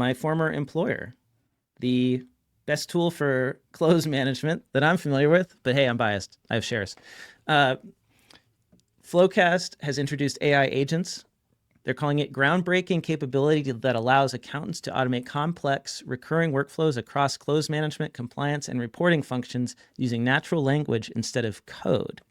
my former employer, the best tool for close management that I'm familiar with, but hey, I'm biased. I have shares. FloQast has introduced AI agents. They're calling it groundbreaking capability that allows accountants to automate complex, recurring workflows across close management, compliance, and reporting functions using natural language instead of code.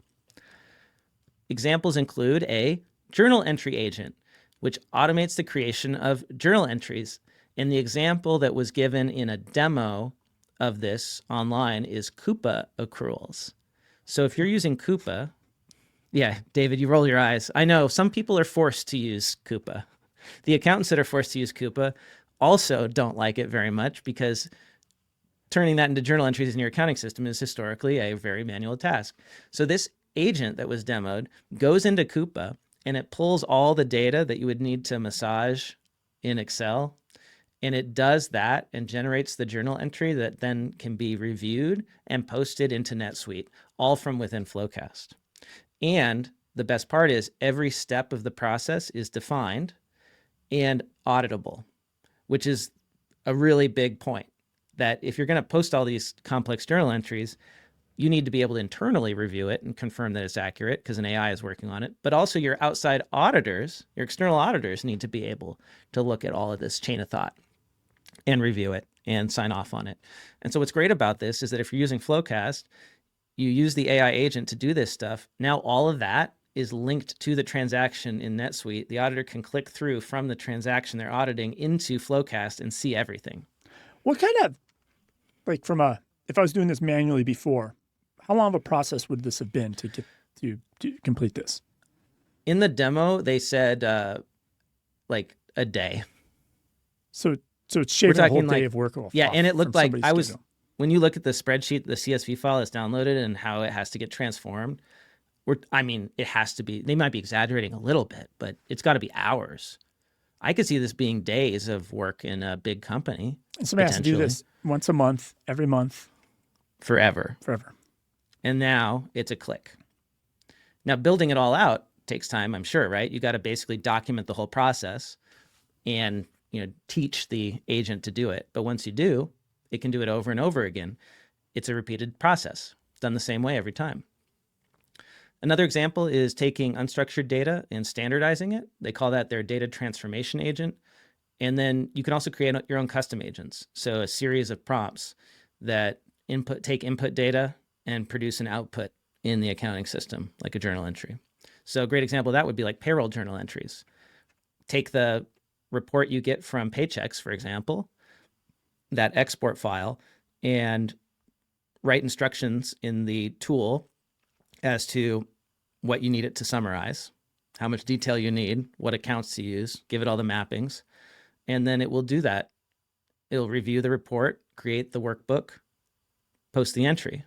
Examples include a journal entry agent, which automates the creation of journal entries. And the example that was given in a demo of this online is Coupa accruals. So if you're using Coupa, yeah, David, you roll your eyes. I know some people are forced to use Coupa. The accountants that are forced to use Coupa also don't like it very much because turning that into journal entries in your accounting system is historically a very manual task. So this agent that was demoed goes into Coupa and it pulls all the data that you would need to massage in Excel. And it does that and generates the journal entry that then can be reviewed and posted into NetSuite, all from within FloQast. And the best part is every step of the process is defined and auditable, which is a really big point, that if you're going to post all these complex journal entries, you need to be able to internally review it and confirm that it's accurate because an AI is working on it. But also your outside auditors, your external auditors need to be able to look at all of this chain of thought and review it and sign off on it. And so what's great about this is that if you're using FloQast, you use the AI agent to do this stuff. Now all of that is linked to the transaction in NetSuite. The auditor can click through from the transaction they're auditing into FloQast and see everything. What kind of, like if I was doing this manually before, how long of a process would this have been to get to complete this? In the demo, they said like a day. So it's shaving a whole day of work off. Yeah, and it looked like when you look at the spreadsheet, the CSV file is downloaded and how it has to get transformed. It has to be, they might be exaggerating a little bit, but it's got to be hours. I could see this being days of work in a big company. And somebody has to do this once a month, every month. Forever. And now it's a click. Now building it all out takes time, I'm sure, right? You got to basically document the whole process and teach the agent to do it. But once you do, it can do it over and over again. It's a repeated process. It's done the same way every time. Another example is taking unstructured data and standardizing it. They call that their data transformation agent. And then you can also create your own custom agents. So a series of prompts that take input data and produce an output in the accounting system, like a journal entry. So a great example of that would be like payroll journal entries. Take the report you get from paychecks, for example, that export file, and write instructions in the tool as to what you need it to summarize, how much detail you need, what accounts to use, give it all the mappings, and then it will do that. It'll review the report, create the workbook, post the entry.